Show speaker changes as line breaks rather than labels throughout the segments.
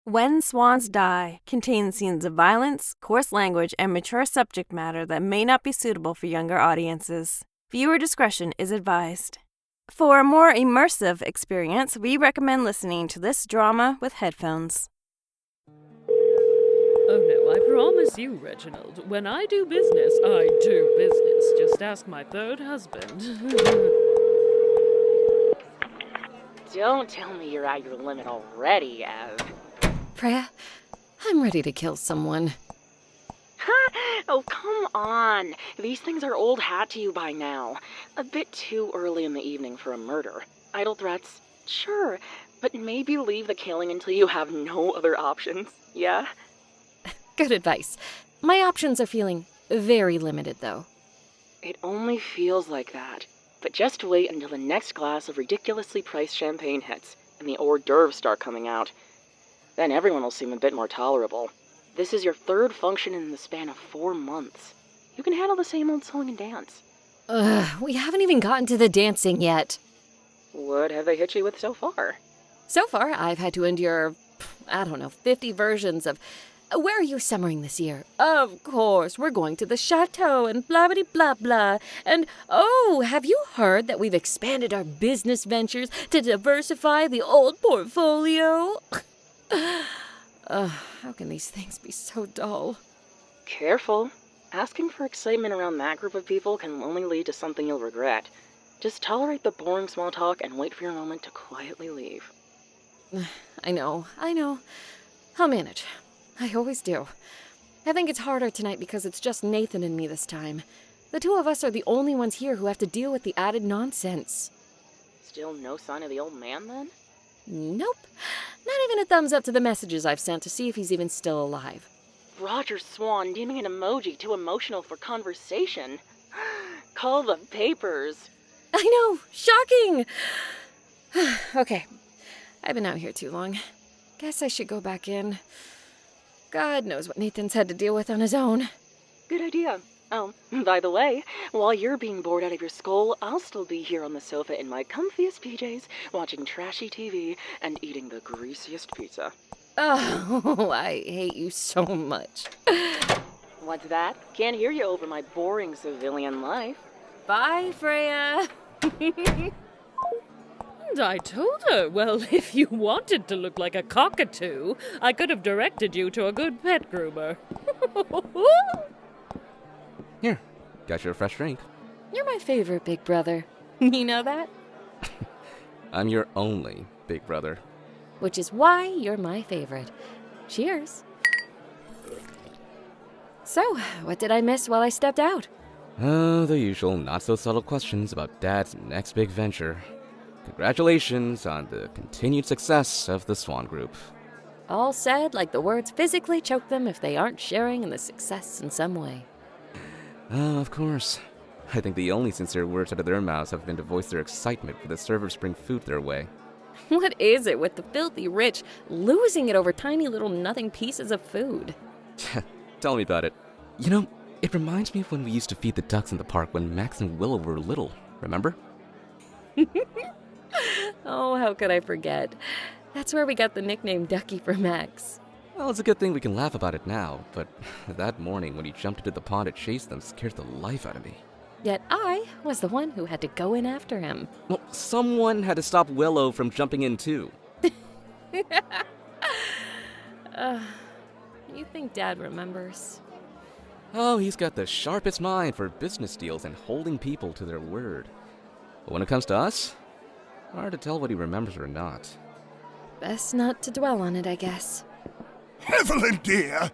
When Swanns Die contains scenes of violence, coarse language, and mature subject matter that may not be suitable for younger audiences. Viewer discretion is advised. For a more immersive experience, we recommend listening to this drama with headphones.
Oh no, I promise you, Reginald, when I do business, I do business. Just ask my third husband.
Don't tell me you're at your limit already, Ev.
Freya, I'm ready to kill someone.
Oh, come on. These things are old hat to you by now. A bit too early in the evening for a murder. Idle threats? Sure, but maybe leave the killing until you have no other options, yeah?
Good advice. My options are feeling very limited, though.
It only feels like that. But just wait until the next glass of ridiculously priced champagne hits and the hors d'oeuvres start coming out. Then everyone will seem a bit more tolerable. This is your third function in the span of 4 months. You can handle the same old song and dance.
We haven't even gotten to the dancing yet.
What have they hit you with so far?
So far, I've had to endure, 50 versions of, where are you summering this year? Of course, we're going to the chateau and blah-blah-blah-blah. And, have you heard that we've expanded our business ventures to diversify the old portfolio? How can these things be so dull?
Careful. Asking for excitement around that group of people can only lead to something you'll regret. Just tolerate the boring small talk and wait for your moment to quietly leave.
I know. I'll manage. I always do. I think it's harder tonight because it's just Nathan and me this time. The two of us are the only ones here who have to deal with the added nonsense.
Still no sign of the old man, then?
Nope. Not even a thumbs up to the messages I've sent to see if he's even still alive.
Roger Swann deeming an emoji too emotional for conversation. Call the papers.
I know! Shocking! Okay. I've been out here too long. Guess I should go back in. God knows what Nathan's had to deal with on his own.
Good idea. Oh, by the way, while you're being bored out of your skull, I'll still be here on the sofa in my comfiest PJs, watching trashy TV and eating the greasiest pizza.
Oh, I hate you so much.
What's that? Can't hear you over my boring civilian life.
Bye, Freya.
And I told her, well, if you wanted to look like a cockatoo, I could have directed you to a good pet groomer.
Here, got you a fresh drink.
You're my favorite, big brother. You know that?
I'm your only big brother.
Which is why you're my favorite. Cheers. So, what did I miss while I stepped out?
The usual not-so-subtle questions about Dad's next big venture. Congratulations on the continued success of the Swann Group.
All said like the words physically choke them if they aren't sharing in the success in some way.
Of course. I think the only sincere words out of their mouths have been to voice their excitement for the servers bring food their way.
What is it with the filthy rich losing it over tiny little nothing pieces of food?
Tell me about it. You know, it reminds me of when we used to feed the ducks in the park when Max and Willow were little, remember?
Oh, how could I forget? That's where we got the nickname Ducky for Max.
Well, it's a good thing we can laugh about it now, but that morning when he jumped into the pond to chase them scared the life out of me.
Yet I was the one who had to go in after him.
Well, someone had to stop Willow from jumping in too.
You think Dad remembers?
Oh, he's got the sharpest mind for business deals and holding people to their word. But when it comes to us, hard to tell what he remembers or not.
Best not to dwell on it, I guess.
Evelyn, dear!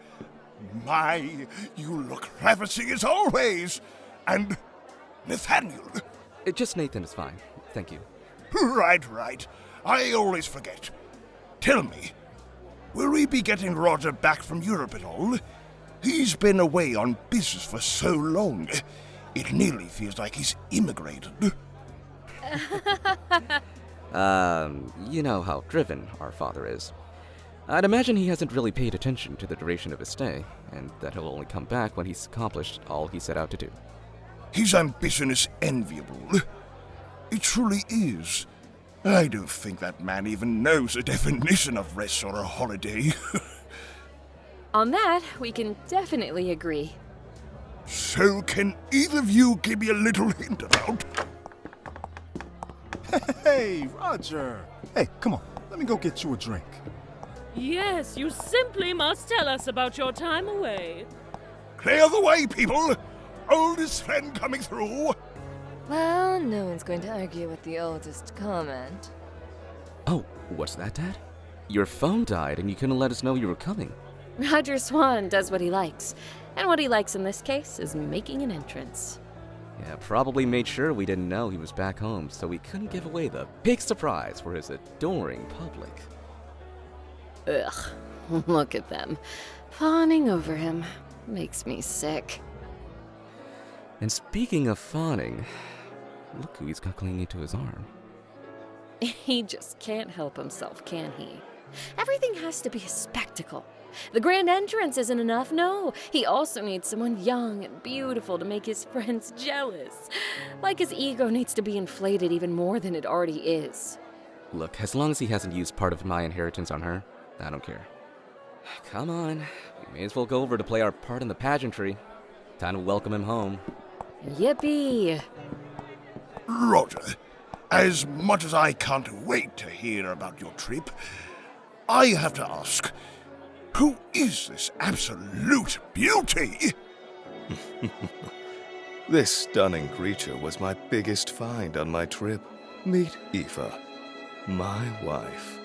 My, you look ravishing as always! And Nathaniel?
Just Nathan is fine, thank you.
Right. I always forget. Tell me, will we be getting Roger back from Europe at all? He's been away on business for so long. It nearly feels like he's immigrated.
You know how driven our father is. I'd imagine he hasn't really paid attention to the duration of his stay, and that he'll only come back when he's accomplished all he set out to do.
His ambition is enviable. It truly is. I don't think that man even knows the definition of rest or a holiday.
On that, we can definitely agree.
So can either of you give me a little hint about...
Hey, Roger! Hey, come on, let me go get you a drink.
Yes, you simply must tell us about your time away.
Clear the way, people! Oldest friend coming through!
Well, no one's going to argue with the oldest comment.
Oh, what's that, Dad? Your phone died and you couldn't let us know you were coming.
Roger Swann does what he likes. And what he likes in this case is making an entrance.
Yeah, probably made sure we didn't know he was back home, so we couldn't give away the big surprise for his adoring public.
Ugh, look at them. Fawning over him. Makes me sick.
And speaking of fawning, look who he's got clinging to his arm.
He just can't help himself, can he? Everything has to be a spectacle. The grand entrance isn't enough, no. He also needs someone young and beautiful to make his friends jealous. Like his ego needs to be inflated even more than it already is.
Look, as long as he hasn't used part of my inheritance on her, I don't care. Come on, we may as well go over to play our part in the pageantry. Time to welcome him home.
Yippee!
Roger, as much as I can't wait to hear about your trip, I have to ask, who is this absolute beauty?
This stunning creature was my biggest find on my trip. Meet Aoife, my wife.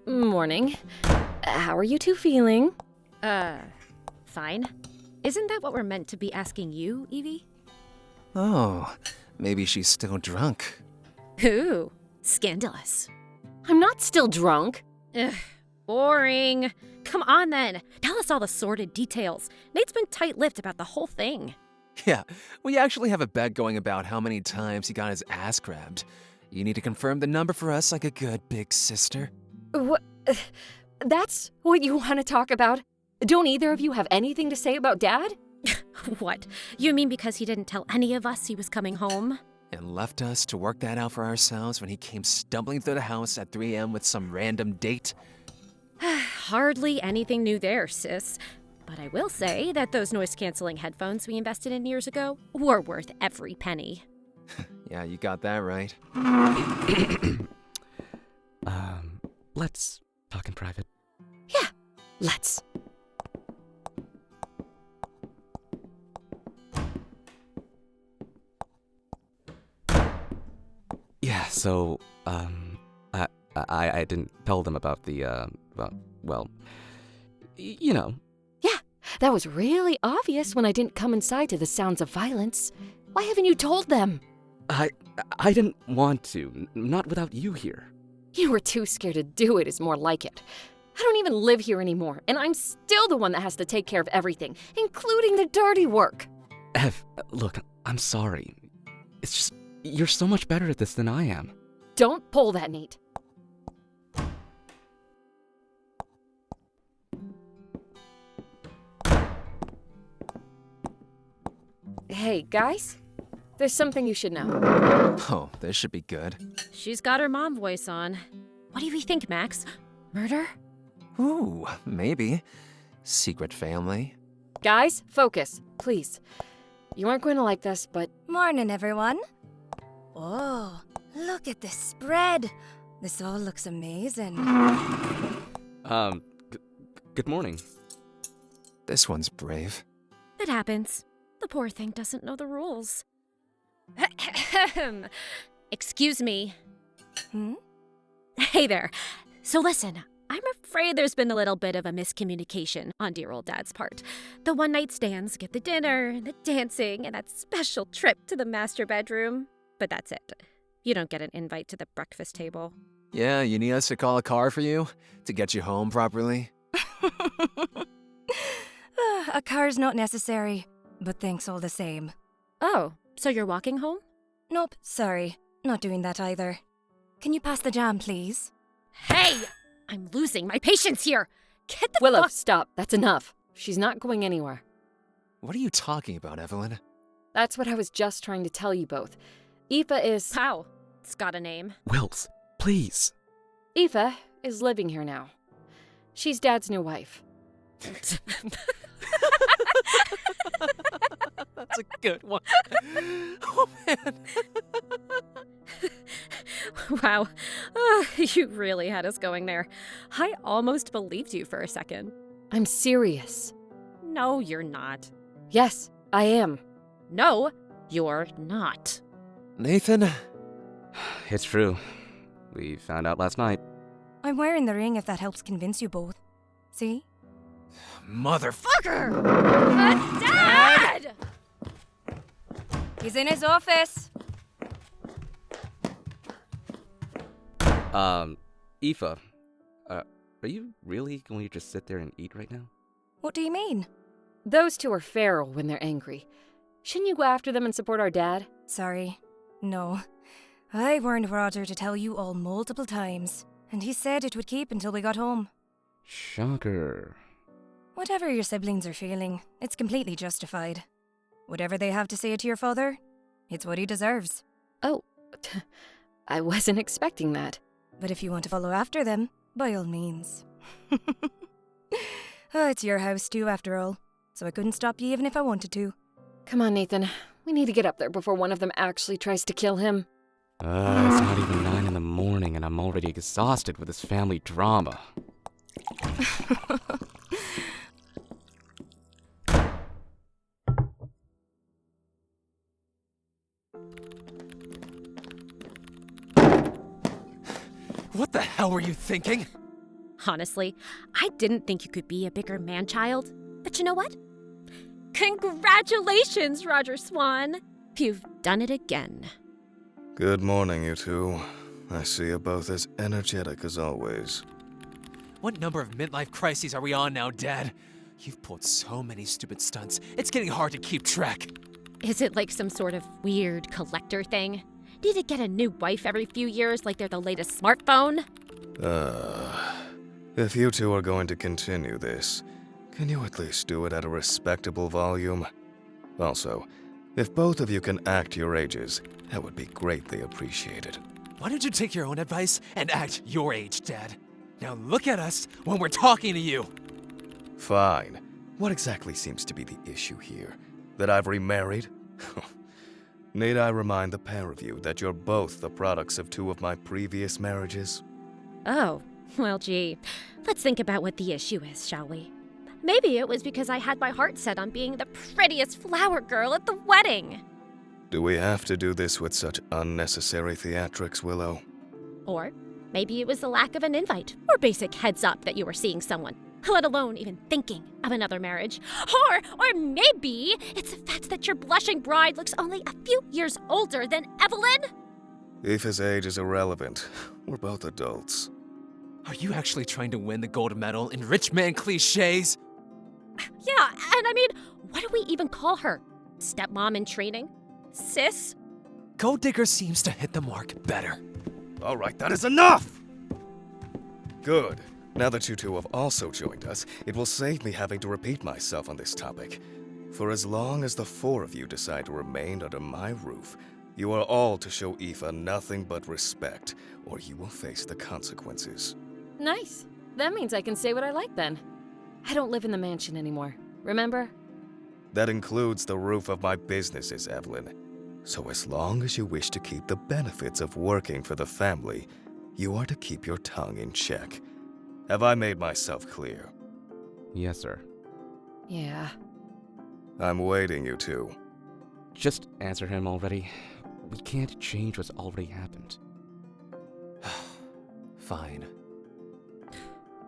Morning. How are you two feeling?
Fine. Isn't that what we're meant to be asking you, Evie?
Oh, maybe she's still drunk.
Ooh, scandalous.
I'm not still drunk.
Ugh, Boring. Come on then. Tell us all the sordid details. Nate's been tight-lipped about the whole thing.
Yeah, we actually have a bet going about how many times he got his ass grabbed. You need to confirm the number for us like a good big sister.
What? That's what you want to talk about? Don't either of you have anything to say about Dad?
What? You mean because he didn't tell any of us he was coming home?
And left us to work that out for ourselves when he came stumbling through the house at 3 a.m. with some random date?
Hardly anything new there, sis. But I will say that those noise-canceling headphones we invested in years ago were worth every penny.
Yeah, you got that right.
Let's talk in private.
Yeah, let's.
Yeah, so, I didn't tell them about the, well, you know.
Yeah, that was really obvious when I didn't come inside to the sounds of violence. Why haven't you told them?
I didn't want to, not without you here.
You were too scared to do it is more like it. I don't even live here anymore, and I'm still the one that has to take care of everything, including the dirty work.
Ev, look, I'm sorry. It's just, you're so much better at this than I am.
Don't pull that, Nate. Hey, guys. There's something you should know.
Oh, this should be good.
She's got her mom voice on. What do you think, Max? Murder?
Ooh, maybe. Secret family.
Guys, focus, please. You aren't going to like this, but...
Morning, everyone. Oh, look at this spread. This all looks amazing.
Good morning.
This one's brave.
It happens. The poor thing doesn't know the rules. Excuse me.
Hmm?
Hey there. So listen, I'm afraid there's been a little bit of a miscommunication on dear old Dad's part. The one-night stands get the dinner, and the dancing, and that special trip to the master bedroom. But that's it. You don't get an invite to the breakfast table.
Yeah, you need us to call a car for you? To get you home properly?
A car's not necessary, but thanks all the same.
Oh, so you're walking home?
Nope, sorry. Not doing that either. Can you pass the jam, please?
Hey! I'm losing my patience here! Get the
Willow,
fuck-
stop. That's enough. She's not going anywhere.
What are you talking about, Evelyn?
That's what I was just trying to tell you both. Aoife is...
How? It's got a name.
Wills, please.
Aoife is living here now. She's Dad's new wife.
That's a good one. Oh, man.
Wow. You really had us going there. I almost believed you for a second.
I'm serious.
No, you're not.
Yes, I am.
No, you're not.
Nathan?
It's true. We found out last night.
I'm wearing the ring if that helps convince you both. See?
Motherfucker!
Dad!
He's in his office.
Aoife, are you really going to just sit there and eat right now?
What do you mean?
Those two are feral when they're angry. Shouldn't you go after them and support our dad?
Sorry. No. I warned Roger to tell you all multiple times, and he said it would keep until we got home.
Shocker.
Whatever your siblings are feeling, it's completely justified. Whatever they have to say to your father, it's what he deserves.
Oh, I wasn't expecting that.
But if you want to follow after them, by all means. It's your house too, after all, so I couldn't stop you even if I wanted to.
Come on, Nathan. We need to get up there before one of them actually tries to kill him.
It's not even 9 in the morning and I'm already exhausted with this family drama.
What the hell were you thinking?
Honestly, I didn't think you could be a bigger man-child. But you know what? Congratulations, Roger Swann! You've done it again.
Good morning, you two. I see you're both as energetic as always.
What number of midlife crises are we on now, Dad? You've pulled so many stupid stunts, it's getting hard to keep track.
Is it like some sort of weird collector thing? Need to get a new wife every few years like they're the latest smartphone?
If you two are going to continue this, can you at least do it at a respectable volume? Also, if both of you can act your ages, that would be greatly appreciated.
Why don't you take your own advice and act your age, Dad? Now look at us when we're talking to you.
Fine. What exactly seems to be the issue here? That I've remarried? Need I remind the pair of you that you're both the products of two of my previous marriages?
Oh, well, gee. Let's think about what the issue is, shall we? Maybe it was because I had my heart set on being the prettiest flower girl at the wedding.
Do we have to do this with such unnecessary theatrics, Willow?
Or maybe it was the lack of an invite or basic heads up that you were seeing someone, let alone even thinking of another marriage. Or maybe it's the fact that your blushing bride looks only a few years older than Evelyn.
Aoife's age is irrelevant. We're both adults.
Are you actually trying to win the gold medal in rich man cliches?
Yeah, and I mean, what do we even call her? Stepmom in training? Sis?
Gold Digger seems to hit the mark better.
All right, that is enough! Good. Now that you two have also joined us, it will save me having to repeat myself on this topic. For as long as the four of you decide to remain under my roof, you are all to show Aoife nothing but respect, or you will face the consequences.
Nice. That means I can say what I like then. I don't live in the mansion anymore, remember?
That includes the roof of my businesses, Evelyn. So as long as you wish to keep the benefits of working for the family, you are to keep your tongue in check. Have I made myself clear?
Yes, sir.
Yeah.
I'm waiting, you two.
Just answer him already. We can't change what's already happened.
Fine.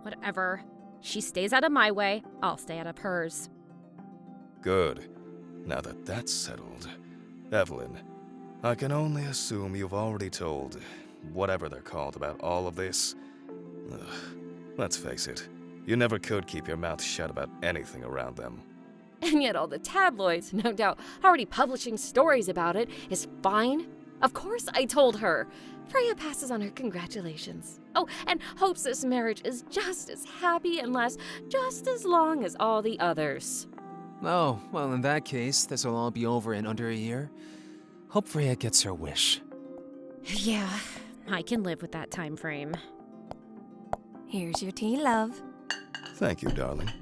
Whatever. She stays out of my way, I'll stay out of hers.
Good. Now that that's settled, Evelyn, I can only assume you've already told whatever they're called about all of this. Let's face it, you never could keep your mouth shut about anything around them.
And yet all the tabloids, no doubt already publishing stories about it, is fine. Of course I told her. Freya passes on her congratulations. Oh, and hopes this marriage is just as happy and lasts just as long as all the others.
Oh, well, in that case, this will all be over in under a year. Hope Freya gets her wish.
Yeah, I can live with that time frame.
Here's your tea, love.
Thank you, darling.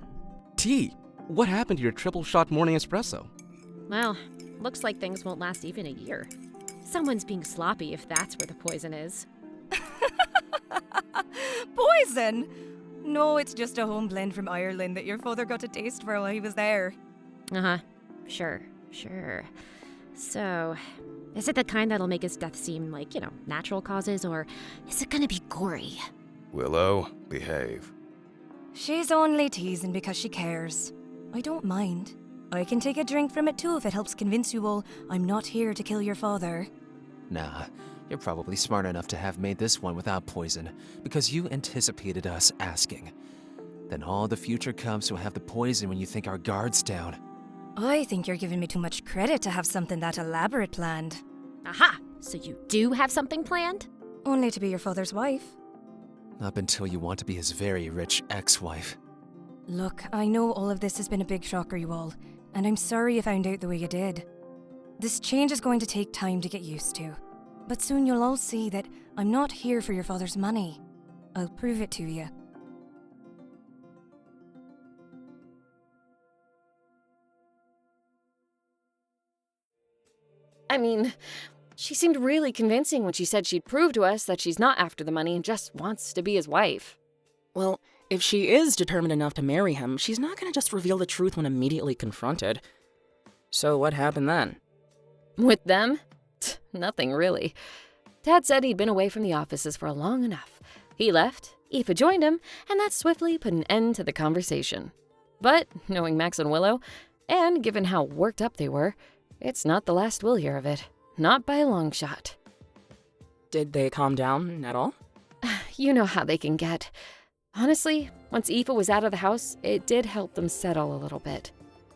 Tea! What happened to your triple shot morning espresso?
Well, looks like things won't last even a year. Someone's being sloppy if that's where the poison is.
Poison? No, it's just a home blend from Ireland that your father got to taste for while he was there.
Uh-huh. Sure. So, is it the kind that'll make his death seem like, natural causes, or is it gonna be gory?
Willow, behave.
She's only teasing because she cares. I don't mind. I can take a drink from it too if it helps convince you all I'm not here to kill your father.
Nah, you're probably smart enough to have made this one without poison, because you anticipated us asking. Then all the future cubs will have the poison when you think our guard's down.
I think you're giving me too much credit to have something that elaborate planned.
Aha! So you do have something planned?
Only to be your father's wife.
Up until you want to be his very rich ex-wife.
Look, I know all of this has been a big shocker, you all, and I'm sorry you found out the way you did. This change is going to take time to get used to, but soon you'll all see that I'm not here for your father's money. I'll prove it to you.
I mean, she seemed really convincing when she said she'd prove to us that she's not after the money and just wants to be his wife.
Well, if she is determined enough to marry him, she's not gonna just reveal the truth when immediately confronted. So what happened then?
With them? Nothing really. Dad said he'd been away from the offices for long enough. He left, Aoife joined him, and that swiftly put an end to the conversation. But, knowing Max and Willow, and given how worked up they were, it's not the last we'll hear of it. Not by a long shot.
Did they calm down at all?
You know how they can get. Honestly, once Aoife was out of the house, it did help them settle a little bit.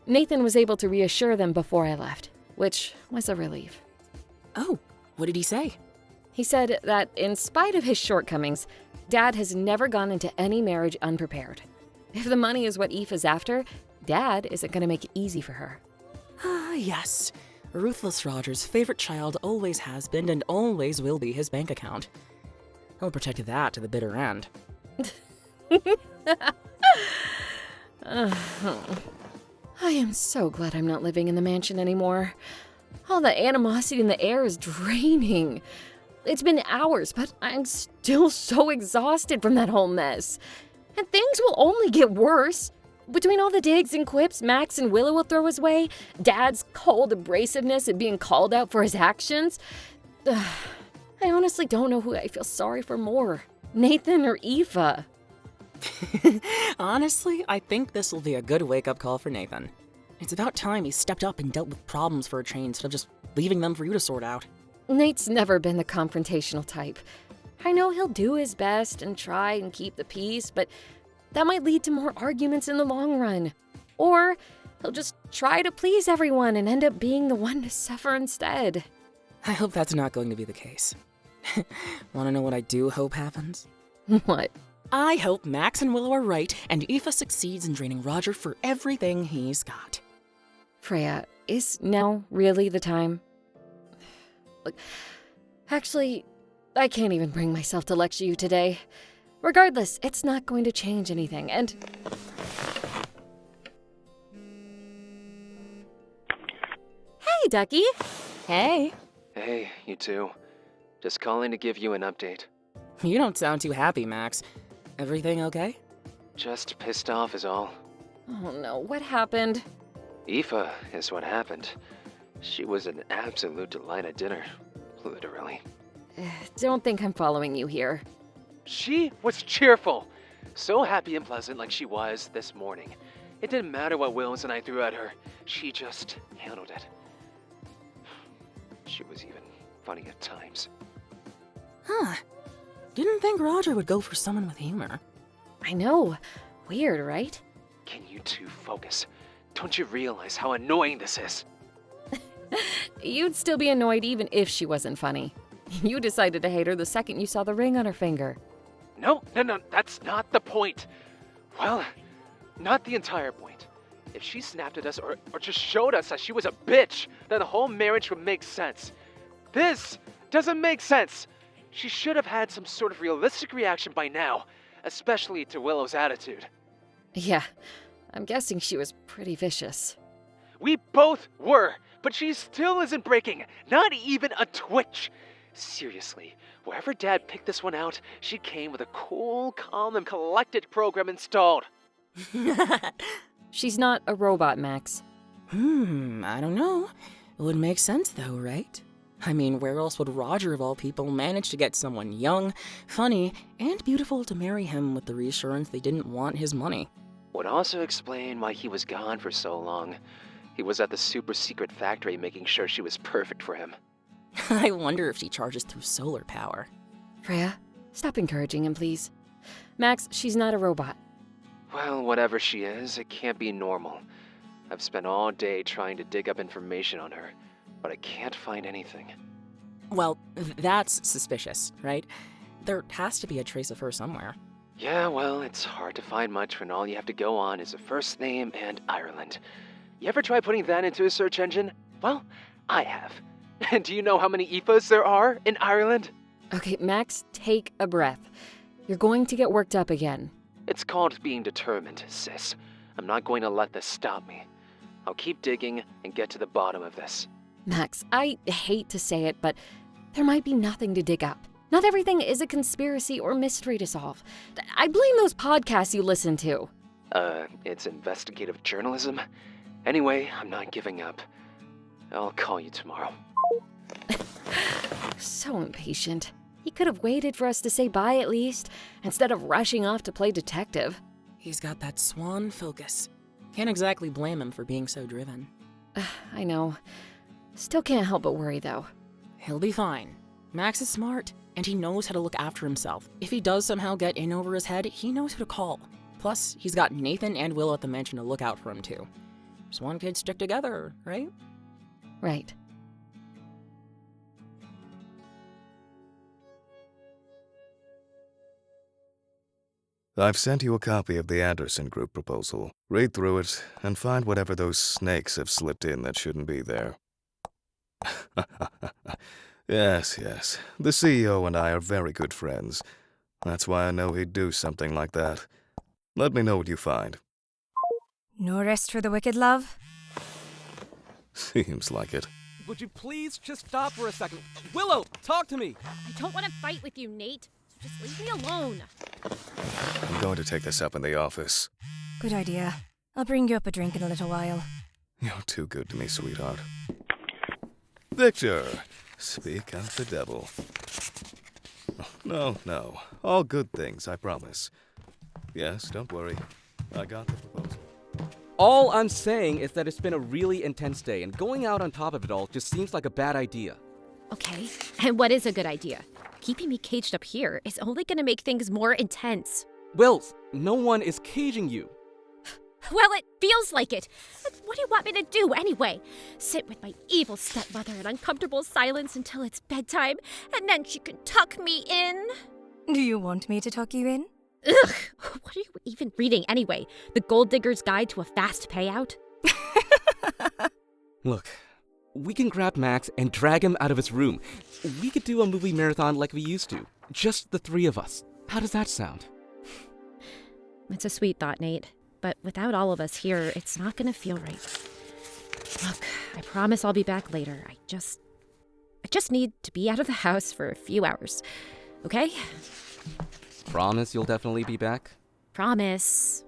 Nathan was able to reassure them before I left, which was a relief.
Oh, what did he say?
He said that in spite of his shortcomings, Dad has never gone into any marriage unprepared. If the money is what Aoife's after, Dad isn't going to make it easy for her.
Ah, yes. Ruthless Roger's favorite child always has been and always will be his bank account. He'll protect that to the bitter end.
I am so glad I'm not living in the mansion anymore. All the animosity in the air is draining. It's been hours, but I'm still so exhausted from that whole mess. And things will only get worse. Between all the digs and quips Max and Willow will throw his way, Dad's cold abrasiveness at being called out for his actions, I honestly don't know who I feel sorry for more, Nathan or Aoife.
Honestly, I think this will be a good wake-up call for Nathan. It's about time he stepped up and dealt with problems for a change instead of just leaving them for you to sort out.
Nate's never been the confrontational type. I know he'll do his best and try and keep the peace, but that might lead to more arguments in the long run. Or he'll just try to please everyone and end up being the one to suffer instead.
I hope that's not going to be the case. Want to know what I do hope happens?
What?
I hope Max and Willow are right and Aoife succeeds in draining Roger for everything he's got.
Freya, is now really the time? Look, actually, I can't even bring myself to lecture you today. Regardless, it's not going to change anything, and... Hey, Ducky!
Hey!
Hey, you two. Just calling to give you an update.
You don't sound too happy, Max. Everything okay?
Just pissed off is all.
Oh no, what happened?
Aoife is what happened. She was an absolute delight at dinner. Literally.
Don't think I'm following you here.
She was cheerful. So happy and pleasant like she was this morning. It didn't matter what Wills and I threw at her. She just handled it. She was even funny at times.
Huh. Didn't think Roger would go for someone with humor.
I know. Weird, right?
Can you two focus? Don't you realize how annoying this is?
You'd still be annoyed even if she wasn't funny. You decided to hate her the second you saw the ring on her finger.
No, that's not the point. Well, not the entire point. If she snapped at us or just showed us that she was a bitch, then the whole marriage would make sense. This doesn't make sense. She should have had some sort of realistic reaction by now, especially to Willow's attitude.
Yeah, I'm guessing she was pretty vicious.
We both were, but she still isn't breaking, not even a twitch. Seriously, wherever Dad picked this one out, she came with a cool, calm, and collected program installed.
She's not a robot, Max.
I don't know. It would make sense though, right? I mean, where else would Roger, of all people, manage to get someone young, funny, and beautiful to marry him with the reassurance they didn't want his money?
Would also explain why he was gone for so long. He was at the super secret factory making sure she was perfect for him.
I wonder if she charges through solar power.
Freya, stop encouraging him, please. Max, she's not a robot.
Well, whatever she is, it can't be normal. I've spent all day trying to dig up information on her, but I can't find anything.
Well, that's suspicious, right? There has to be a trace of her somewhere.
Yeah, well, it's hard to find much when all you have to go on is a first name and Ireland. You ever try putting that into a search engine? Well, I have. And do you know how many Aoifes there are in Ireland?
Okay, Max, take a breath. You're going to get worked up again.
It's called being determined, sis. I'm not going to let this stop me. I'll keep digging and get to the bottom of this.
Max, I hate to say it, but there might be nothing to dig up. Not everything is a conspiracy or mystery to solve. I blame those podcasts you listen to.
It's investigative journalism. Anyway, I'm not giving up. I'll call you tomorrow.
So impatient. He could have waited for us to say bye at least, instead of rushing off to play detective.
He's got that Swann focus. Can't exactly blame him for being so driven.
I know. Still can't help but worry, though.
He'll be fine. Max is smart. and he knows how to look after himself. If he does somehow get in over his head, he knows who to call. Plus, he's got Nathan and Willow at the mansion to look out for him too. Swan kids stick together, right?
Right.
I've sent you a copy of the Anderson Group proposal. Read through it and find whatever those snakes have slipped in that shouldn't be there. Yes. The CEO and I are very good friends. That's why I know he'd do something like that. Let me know what you find.
No rest for the wicked, love?
Seems like it.
Would you please just stop for a second? Willow, talk to me!
I don't want to fight with you, Nate. So just leave me alone.
I'm going to take this up in the office.
Good idea. I'll bring you up a drink in a little while.
You're too good to me, sweetheart. Victor, speak out the devil. No. All good things, I promise. Yes, don't worry. I got the proposal.
All I'm saying is that it's been a really intense day, and going out on top of it all just seems like a bad idea.
Okay, and what is a good idea? Keeping me caged up here is only going to make things more intense.
Wills, no one is caging you.
Well, it feels like it. What do you want me to do anyway? Sit with my evil stepmother in uncomfortable silence until it's bedtime, and then she can tuck me in?
Do you want me to tuck you in?
Ugh! What are you even reading anyway? The Gold Digger's Guide to a Fast Payout?
Look, we can grab Max and drag him out of his room. We could do a movie marathon like we used to. Just the three of us. How does that sound?
It's a sweet thought, Nate. But without all of us here, it's not gonna feel right. Look, I promise I'll be back later. I just need to be out of the house for a few hours. Okay?
Promise you'll definitely be back?
Promise.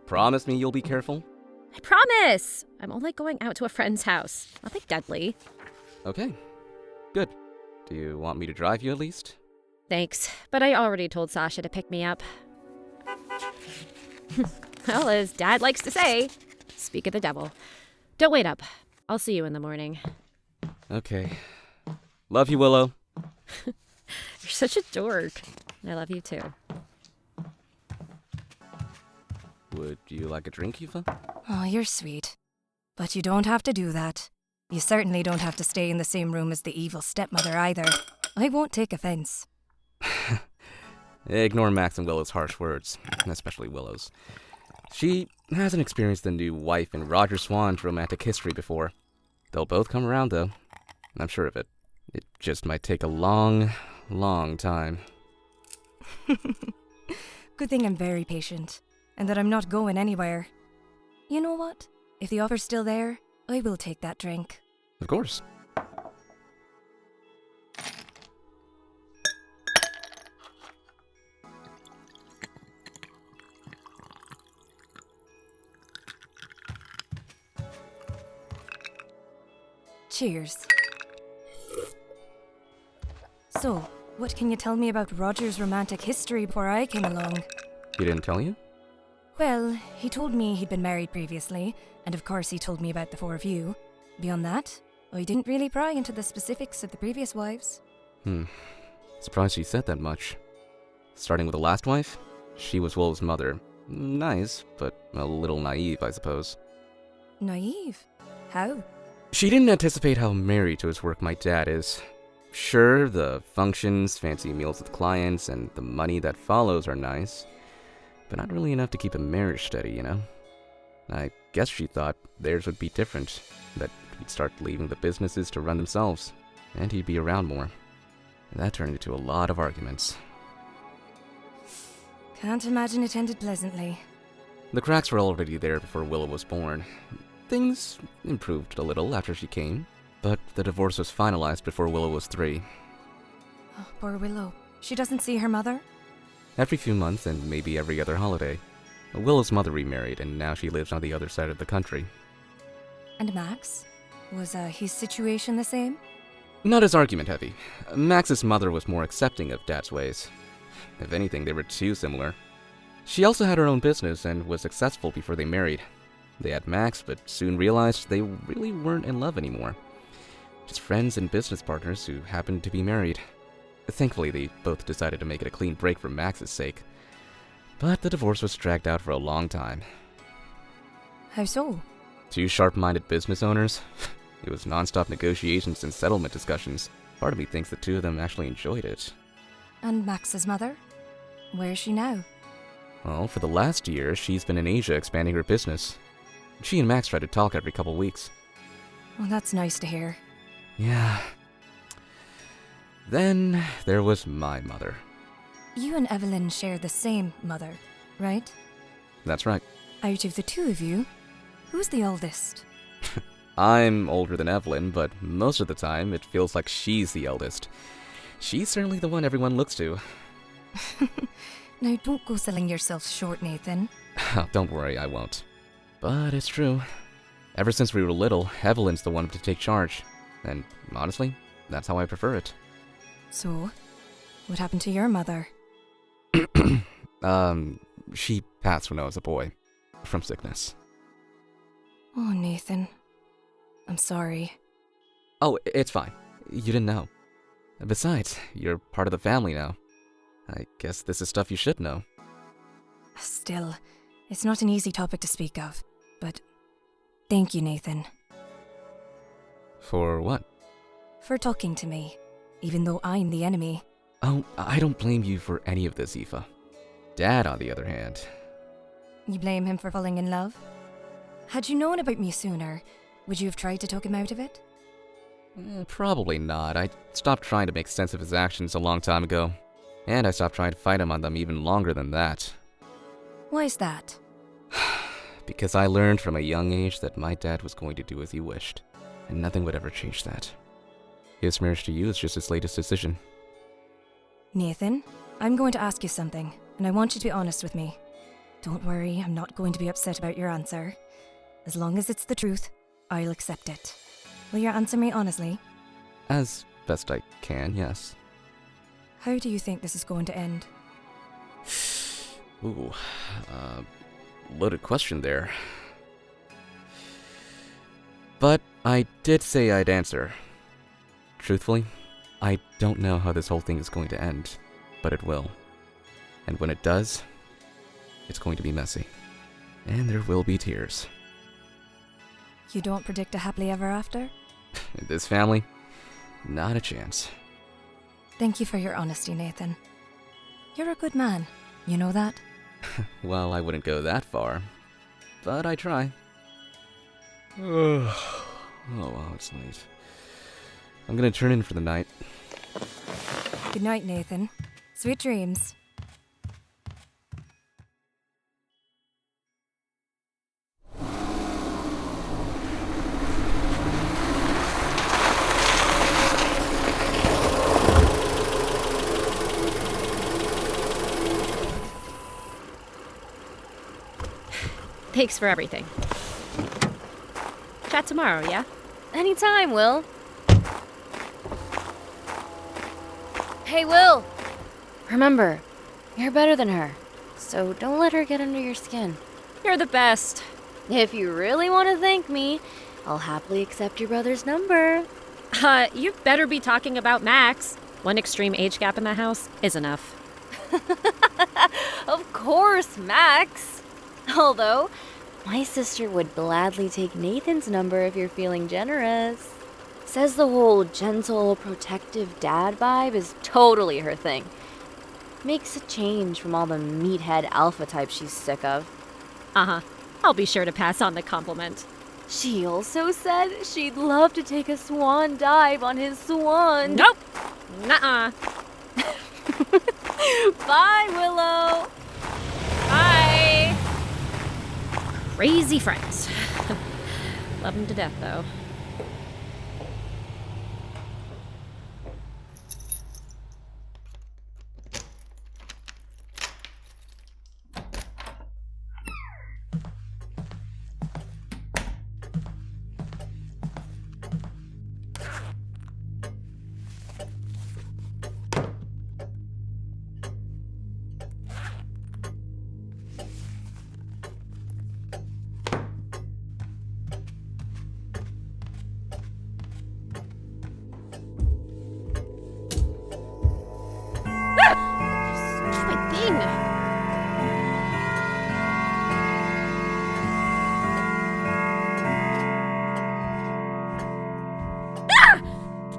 Promise me you'll be careful?
I promise! I'm only going out to a friend's house. Nothing deadly.
Okay. Good. Do you want me to drive you at least?
Thanks, but I already told Sasha to pick me up. Well, as Dad likes to say, speak of the devil. Don't wait up. I'll see you in the morning.
Okay. Love you, Willow.
You're such a dork. I love you too.
Would you like a drink, Aoife?
Oh, you're sweet. But you don't have to do that. You certainly don't have to stay in the same room as the evil stepmother either. I won't take offense.
Ignore Max and Willow's harsh words, especially Willow's. She hasn't experienced the new wife in Roger Swann's romantic history before. They'll both come around, though. I'm sure of it. It just might take a long time.
Good thing I'm very patient, and that I'm not going anywhere. You know what? If the offer's still there, I will take that drink.
Of course.
Cheers. So, what can you tell me about Roger's romantic history before I came along?
He didn't tell you?
Well, he told me he'd been married previously, and of course he told me about the four of you. Beyond that, I didn't really pry into the specifics of the previous wives.
Surprised she said that much. Starting with the last wife, she was Willow's mother. Nice, but a little naive, I suppose.
Naive? How?
She didn't anticipate how married to his work my dad is. Sure, the functions, fancy meals with clients, and the money that follows are nice, but not really enough to keep a marriage steady, you know? I guess she thought theirs would be different, that he'd start leaving the businesses to run themselves, and he'd be around more. That turned into a lot of arguments.
Can't imagine it ended pleasantly.
The cracks were already there before Willow was born. Things improved a little after she came, but the divorce was finalized before Willow was 3.
Oh, poor Willow. She doesn't see her mother?
Every few months and maybe every other holiday. Willow's mother remarried, and now she lives on the other side of the country.
And Max? Was his situation the same?
Not as argument heavy. Max's mother was more accepting of Dad's ways. If anything, they were too similar. She also had her own business and was successful before they married. They had Max, but soon realized they really weren't in love anymore. Just friends and business partners who happened to be married. Thankfully, they both decided to make it a clean break for Max's sake. But the divorce was dragged out for a long time.
How so?
Two sharp-minded business owners? It was non-stop negotiations and settlement discussions. Part of me thinks the two of them actually enjoyed it.
And Max's mother? Where is she now?
Well, for the last year, she's been in Asia expanding her business. She and Max try to talk every couple weeks.
Well, that's nice to hear.
Yeah. Then there was my mother.
You and Evelyn share the same mother, right?
That's right.
Out of the two of you, who's the oldest?
I'm older than Evelyn, but most of the time it feels like she's the eldest. She's certainly the one everyone looks to.
Now don't go selling yourself short, Nathan.
Don't worry, I won't. But it's true. Ever since we were little, Evelyn's the one to take charge. And honestly, that's how I prefer it.
So, what happened to your mother?
She passed when I was a boy. From sickness.
Oh, Nathan. I'm sorry.
Oh, it's fine. You didn't know. Besides, you're part of the family now. I guess this is stuff you should know.
Still, it's not an easy topic to speak of, but thank you, Nathan.
For what?
For talking to me, even though I'm the enemy.
Oh, I don't blame you for any of this, Aoife. Dad, on the other hand.
You blame him for falling in love? Had you known about me sooner, would you have tried to talk him out of it?
Probably not. I stopped trying to make sense of his actions a long time ago. And I stopped trying to fight him on them even longer than that.
Why is that?
Because I learned from a young age that my dad was going to do as he wished, and nothing would ever change that. His marriage to you is just his latest decision.
Nathan, I'm going to ask you something, and I want you to be honest with me. Don't worry, I'm not going to be upset about your answer. As long as it's the truth, I'll accept it. Will you answer me honestly?
As best I can, yes.
How do you think this is going to end?
Ooh, loaded question there. But I did say I'd answer. Truthfully, I don't know how this whole thing is going to end, but it will. And when it does, it's going to be messy. And there will be tears.
You don't predict a happily ever after?
In this family, not a chance.
Thank you for your honesty, Nathan. You're a good man, you know that?
Well, I wouldn't go that far, but I try. Oh, wow, it's late. I'm gonna turn in for the night.
Good night, Nathan. Sweet dreams.
Thanks for everything. Chat tomorrow, yeah?
Anytime, Will. Hey, Will! Remember, you're better than her, so don't let her get under your skin.
You're the best.
If you really want to thank me, I'll happily accept your brother's number.
You better be talking about Max. One extreme age gap in the house is enough.
Of course, Max! Although, my sister would gladly take Nathan's number if you're feeling generous. Says the whole gentle, protective dad vibe is totally her thing. Makes a change from all the meathead alpha types she's sick of.
Uh-huh. I'll be sure to pass on the compliment.
She also said she'd love to take a swan dive on his swan.
Nope! Nuh-uh.
Bye, Willow!
Bye! Crazy friends. Love them to death, though.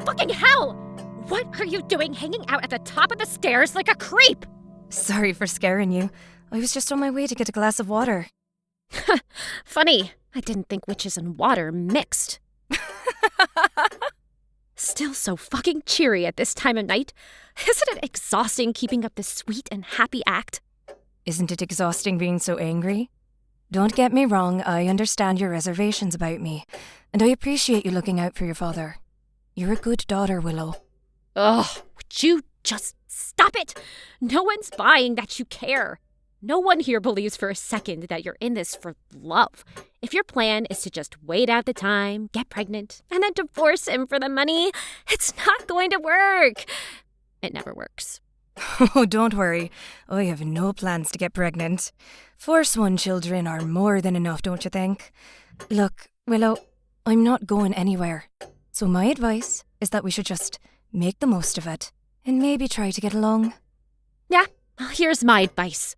fucking hell! What are you doing hanging out at the top of the stairs like a creep?
Sorry for scaring you. I was just on my way to get a glass of water.
Funny. I didn't think witches and water mixed. Still so fucking cheery at this time of night. Isn't it exhausting keeping up this sweet and happy act?
Isn't it exhausting being so angry? Don't get me wrong, I understand your reservations about me, and I appreciate you looking out for your father. You're a good daughter, Willow.
Ugh, would you just stop it? No one's buying that you care. No one here believes for a second that you're in this for love. If your plan is to just wait out the time, get pregnant, and then divorce him for the money, it's not going to work. It never works.
Oh, don't worry. I have no plans to get pregnant. 4 Swann children are more than enough, don't you think? Look, Willow, I'm not going anywhere. So my advice is that we should just make the most of it and maybe try to get along.
Yeah, well, here's my advice.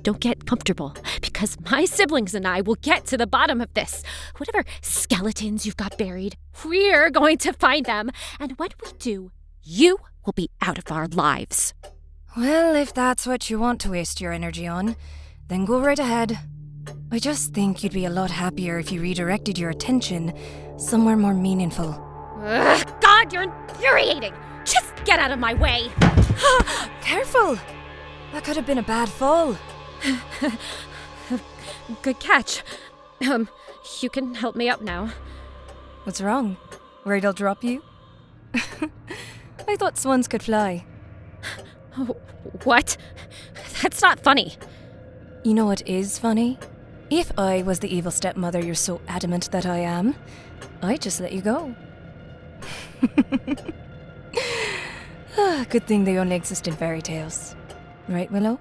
Don't get comfortable, because my siblings and I will get to the bottom of this. Whatever skeletons you've got buried, we're going to find them. And when we do, you will be out of our lives.
Well, if that's what you want to waste your energy on, then go right ahead. I just think you'd be a lot happier if you redirected your attention somewhere more meaningful.
Ugh, God, you're infuriating! Just get out of my way!
Careful! That could have been a bad fall.
Good catch. You can help me up now.
What's wrong? Worried I'll drop you? I thought swans could fly.
What? That's not funny.
You know what is funny? If I was the evil stepmother you're so adamant that I am, I'd just let you go. Good thing they only exist in fairy tales. Right, Willow?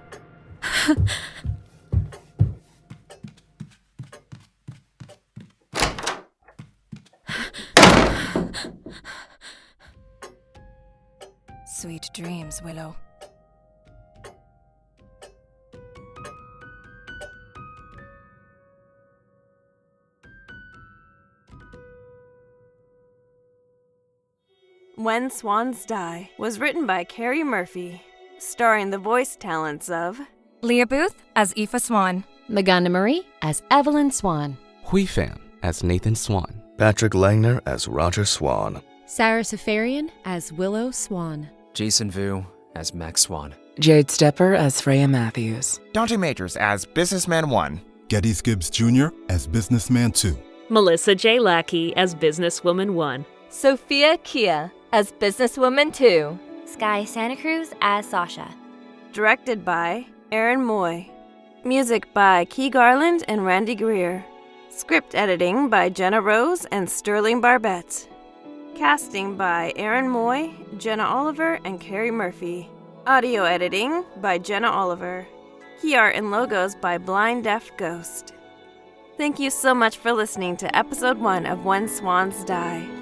Sweet dreams, Willow.
When Swans Die was written by Kerrie Murphy, starring the voice talents of
Leah Booth as Aoife Swann,
Maganda Marie as Evelyn Swann,
Pham as Nathan Swann,
Patrick Langner as Roger Swann,
Saraa Seferian as Willow Swann,
Jason Vu as Max Swann,
Jade Stepper as Freya Matthews,
Dontae Majors as Businessman 1,
Geddes Gibbs Jr. as Businessman 2,
Melissa J. Lackie as Businesswoman 1,
Sophia Kea as Businesswoman 2,
Sky Santa Cruz as Sasha.
Directed by Aaron Moy. Music by Key Garland and Randy Greer. Script editing by Jenna Rose and Sterling Barbette. Casting by Aaron Moy, Jenna Oliver, and Kerrie Murphy. Audio editing by Jenna Oliver. Key art and logos by Blind Deaf Ghost. Thank you so much for listening to episode 1 of When Swans Die.